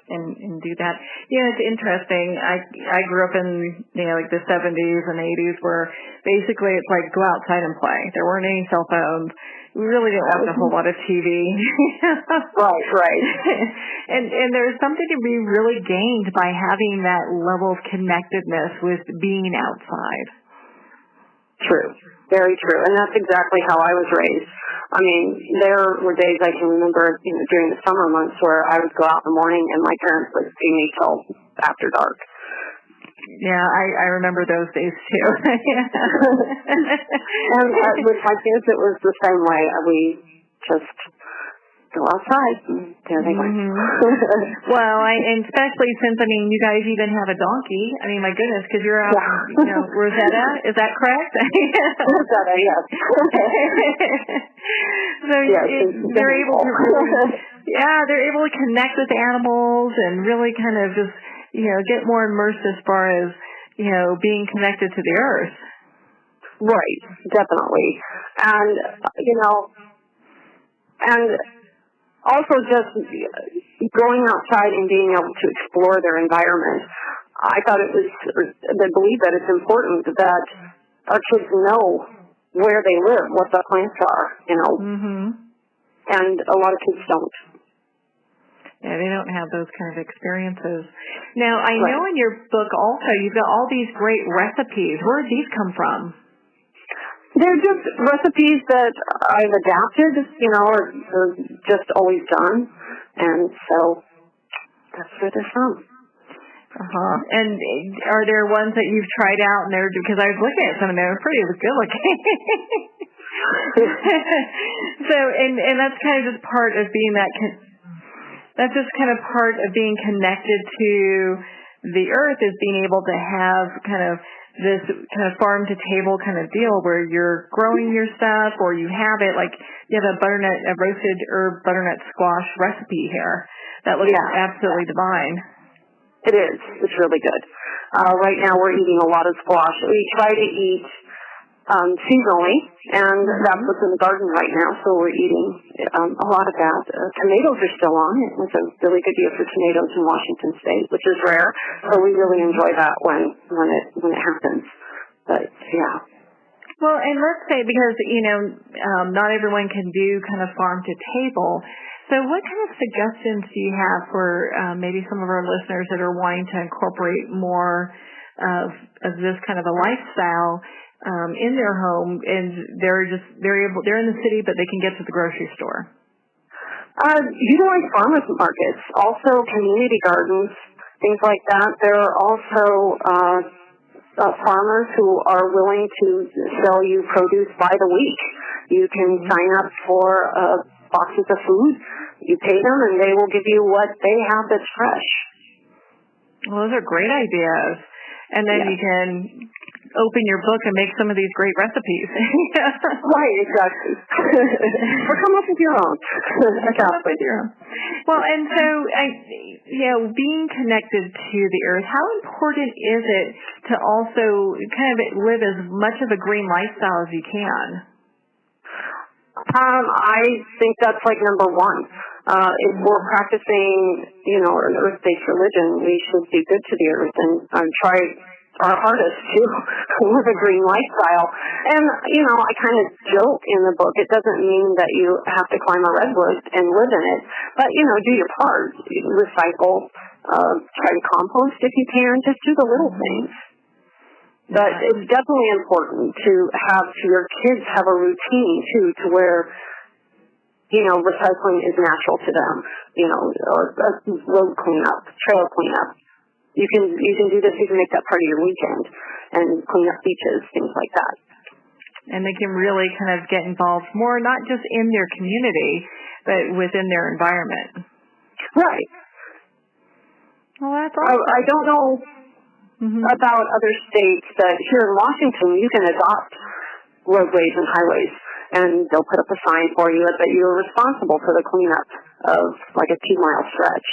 and do that. It's interesting. I grew up in like the 70s and 80s where basically it's like go outside and play. There weren't any cell phones. We really didn't watch a whole lot of TV. Right. And there's something to be really gained by having that level of connectedness with being outside. True. Very true. And that's exactly how I was raised. I mean, there were days I can remember, during the summer months where I would go out in the morning and my parents would see me till after dark. Yeah, I remember those days too. And with my kids, it was the same way. We just go outside and there they went. Well, and especially since, you guys even have a donkey. My goodness, because you're out, Rosetta, is that correct? Rosetta, yes. So they're able to they're able to connect with animals and really kind of just, get more immersed as far as, being connected to the earth. Right, definitely. And, and also just going outside and being able to explore their environment. I thought I believe that it's important that our kids know where they live, what the plants are, and a lot of kids don't. Yeah, they don't have those kind of experiences. Now, I know in your book also you've got all these great recipes. Where did these come from? They're just recipes that I've adapted, or just always done, and so that's where they're from. And are there ones that you've tried out and they're, because I was looking at some of them, they were pretty good looking. So, and that's kind of just part of being that's just kind of part of being connected to the earth, is being able to have kind of this kind of farm to table kind of deal where you're growing your stuff, or you have it, like you have a roasted herb butternut squash recipe here that looks absolutely divine. It is. It's really good. Right now we're eating a lot of squash. We try to eat seasonally, and that's what's in the garden right now, so we're eating a lot of that. Tomatoes are still on. It's a really good year for tomatoes in Washington State, which is rare, so we really enjoy that when it happens. But, yeah. Well, and let's say, because, not everyone can do kind of farm to table, so what kind of suggestions do you have for maybe some of our listeners that are wanting to incorporate more of this kind of a lifestyle in their home, and they're in the city, but they can get to the grocery store? Utilize farmers markets, also community gardens, things like that. There are also farmers who are willing to sell you produce by the week. You can sign up for boxes of food. You pay them, and they will give you what they have that's fresh. Well, those are great ideas. And then you can open your book and make some of these great recipes. Right, exactly. Or come up with your own. Well, and so, being connected to the earth, how important is it to also kind of live as much of a green lifestyle as you can? I think that's like number one. If we're practicing, an earth-based religion, we should be good to the earth and try our hardest to live a green lifestyle. And, I kind of joke in the book, it doesn't mean that you have to climb a redwood and live in it, but, do your part. Recycle, try to compost if you can, just do the little things. But it's definitely important to have your kids have a routine, too, to where, recycling is natural to them, or road cleanup, trail cleanup. You can do this, you can make that part of your weekend and clean up beaches, things like that. And they can really kind of get involved more, not just in their community, but within their environment. Right. Well, that's awesome. I don't know about other states, but here in Washington, you can adopt roadways and highways, and they'll put up a sign for you that you're responsible for the cleanup of like a 2-mile stretch,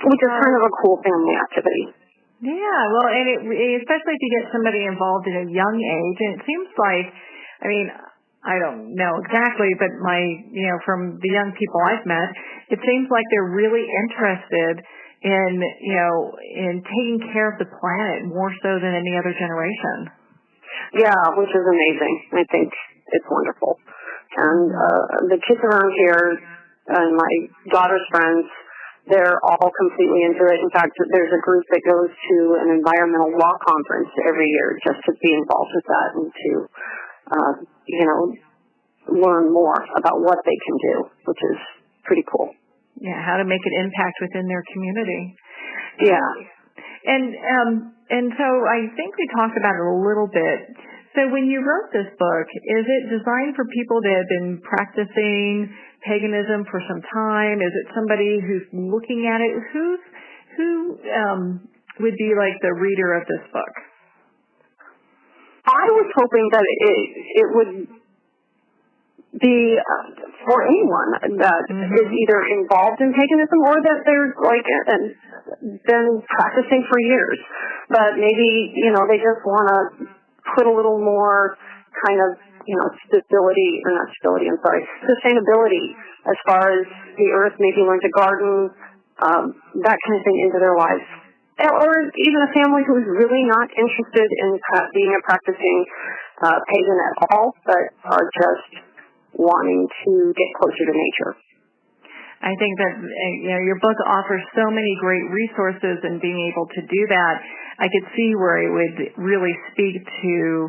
which is kind of a cool family activity. Yeah, well, and especially if you get somebody involved at a young age, and it seems like, I don't know exactly, but from the young people I've met, it seems like they're really interested in taking care of the planet more so than any other generation. Yeah, which is amazing. I think it's wonderful. And the kids around here, and my daughter's friends, they're all completely into it. In fact, there's a group that goes to an environmental law conference every year just to be involved with that and to, learn more about what they can do, which is pretty cool. Yeah, how to make an impact within their community. Yeah. And so I think we talked about it a little bit. So when you wrote this book, is it designed for people that have been practicing paganism for some time? Is it somebody who's looking at it? Who would be like the reader of this book? I was hoping that it would be for anyone that is either involved in paganism or that they're been practicing for years, but maybe they just want to put a little more kind of sustainability as far as the earth, maybe learn to garden, that kind of thing into their lives. Or even a family who's really not interested in being a practicing pagan at all, but are just wanting to get closer to nature. I think that your book offers so many great resources, and being able to do that, I could see where it would really speak to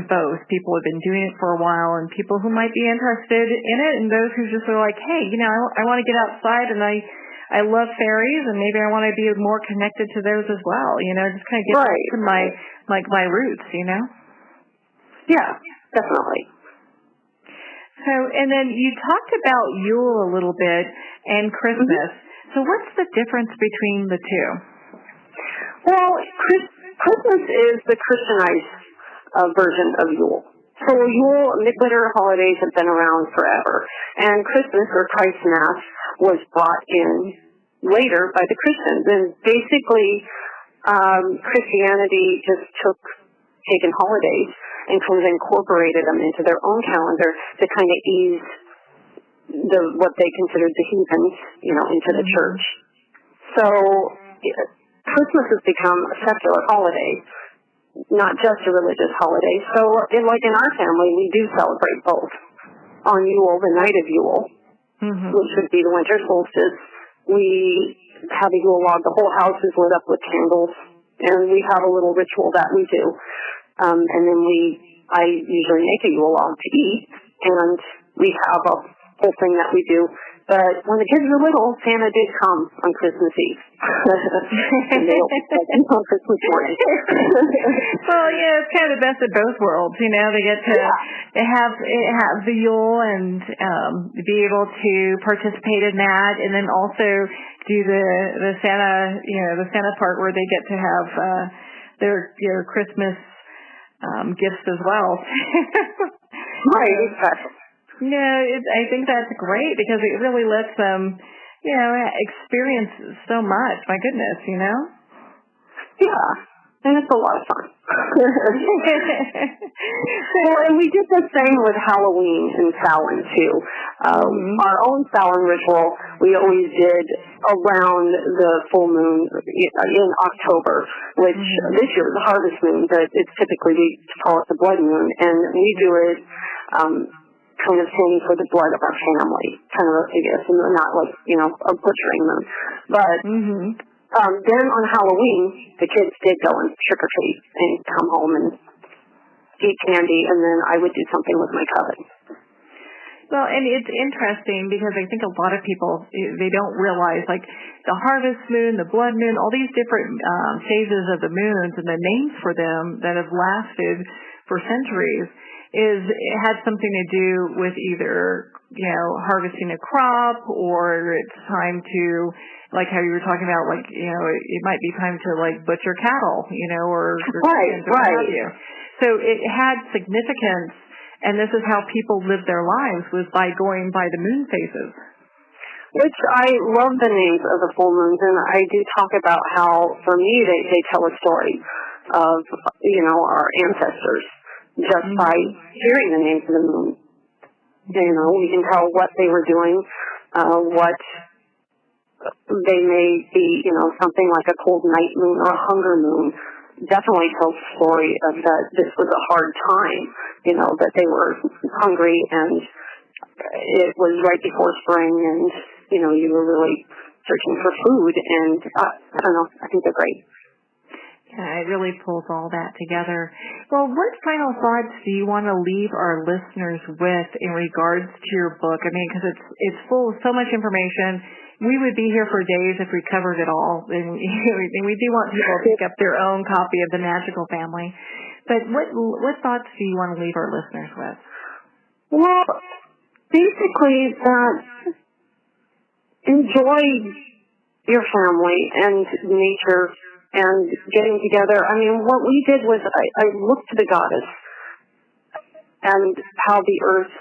both people who have been doing it for a while and people who might be interested in it, and those who just are like, hey, I want to get outside, and I love fairies, and maybe I want to be more connected to those as well. Just kind of get back to my roots. Yeah, definitely. So, and then you talked about Yule a little bit and Christmas. Mm-hmm. So what's the difference between the two? Well, Christmas is the Christianized version of Yule. So Yule, midwinter holidays have been around forever. And Christmas, or Christ Mass, was brought in later by the Christians. And basically, Christianity just took pagan holidays and kind of incorporated them into their own calendar to kind of ease what they considered the heathens, into the church. So Christmas has become a secular holiday, not just a religious holiday. So in our family, we do celebrate both. On Yule, the night of Yule, which would be the winter solstice, we have a Yule log. The whole house is lit up with candles, and we have a little ritual that we do. And then I usually make a Yule log to eat, and we have a whole thing that we do. But when the kids were little, Santa did come on Christmas Eve. And they opened on Christmas morning. Well, it's kind of the best of both worlds. They get to have the Yule and be able to participate in that, and then also do the Santa, the Santa part where they get to have their Christmas gifts as well. Right, exactly. No, I think that's great because it really lets them, experience so much. My goodness, Yeah, and it's a lot of fun. And we did the same with Halloween and Samhain too. Our own Samhain ritual we always did around the full moon in October, which this year is the harvest moon, but it's typically we call it the blood moon, and we do it kind of standing for the blood of our family, kind of I guess, and not like butchering them, but. Then on Halloween, the kids did go and trick-or-treat and come home and eat candy, and then I would do something with my cousins. Well, and it's interesting because I think a lot of people, they don't realize, like, the harvest moon, the blood moon, all these different phases of the moons and the names for them that have lasted for centuries it had something to do with either, harvesting a crop, or it's time to, like how you were talking about, like, it might be time to, like, butcher cattle, or chickens or what have you. So it had significance, and this is how people lived their lives, was by going by the moon phases. Which I love the names of the full moons, and I do talk about how, for me, they tell a story of, our ancestors. Just by hearing the names of the moon. We can tell what they were doing, what they may be, something like a cold night moon or a hunger moon. Definitely tells the story of that this was a hard time, that they were hungry and it was right before spring and, you were really searching for food, and I don't know, I think they're great. Yeah, it really pulls all that together. Well, what final thoughts do you want to leave our listeners with in regards to your book? I mean, because it's full of so much information. We would be here for days if we covered it all, and we do want people to pick up their own copy of The Magickal Family. But what thoughts do you want to leave our listeners with? Well, basically, enjoy your family and nature and getting together. I mean, what we did was I looked to the goddess and how the earth,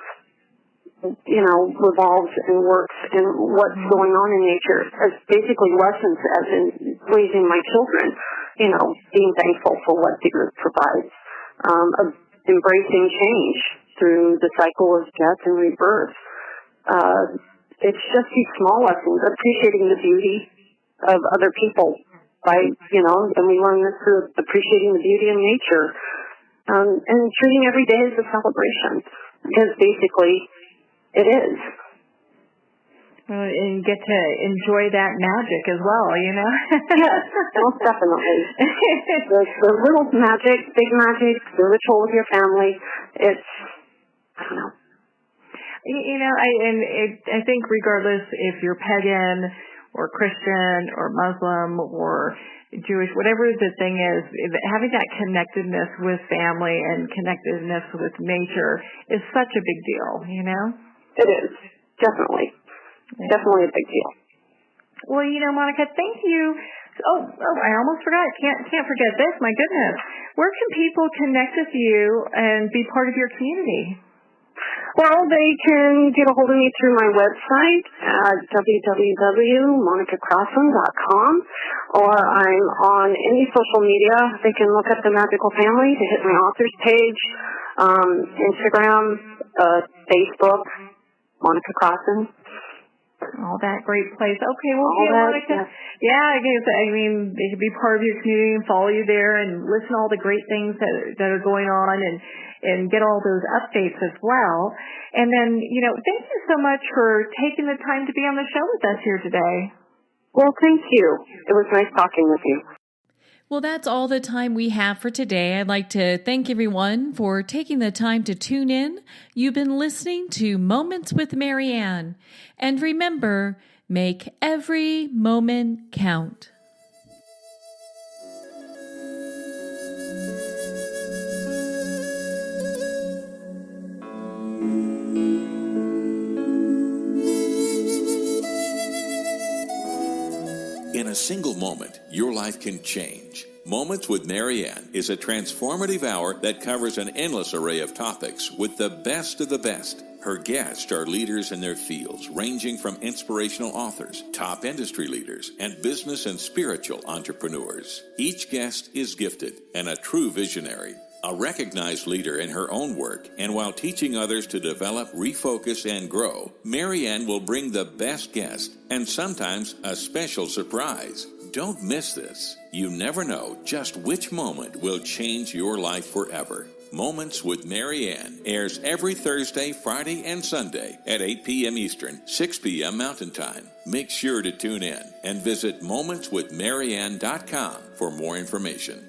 revolves and works and what's going on in nature as basically lessons as in raising my children, being thankful for what the earth provides, embracing change through the cycle of death and rebirth. It's just these small lessons, appreciating the beauty of other people. And we learn this through appreciating the beauty of nature. and treating every day as a celebration, because basically it is. And get to enjoy that magic as well, you know? Yes, most definitely. the little magic, big magic, the ritual with your family, it's, I don't know. You know, I think regardless if you're pagan or Christian or Muslim or Jewish, whatever the thing is, having that connectedness with family and connectedness with nature is such a big deal, you know? It is, definitely. Definitely a big deal. Well, you know, Monica, thank you. Oh, I almost forgot. Can't forget this. My goodness. Where can people connect with you and be part of your community? Well, they can get a hold of me through my website at www.monicacrosson.com, or I'm on any social media. They can look up The Magickal Family to hit my author's page, Instagram, Facebook, Monica Crosson. Oh, that great place. Okay, well, Monica. Yeah, I guess, I mean, they could be part of your community and follow you there and listen to all the great things that are going on and get all those updates as well. And then, you know, thank you so much for taking the time to be on the show with us here today. Well, thank you. It was nice talking with you. Well, that's all the time we have for today. I'd like to thank everyone for taking the time to tune in. You've been listening to Moments with Marianne. And remember, make every moment count. In a single moment, your life can change. Moments with Marianne is a transformative hour that covers an endless array of topics with the best of the best. Her guests are leaders in their fields, ranging from inspirational authors, top industry leaders, and business and spiritual entrepreneurs. Each guest is gifted and a true visionary, a recognized leader in her own work, and while teaching others to develop, refocus, and grow, Marianne will bring the best guest and sometimes a special surprise. Don't miss this. You never know just which moment will change your life forever. Moments with Marianne airs every Thursday, Friday, and Sunday at 8 p.m. Eastern, 6 p.m. Mountain Time. Make sure to tune in and visit momentswithmarianne.com for more information.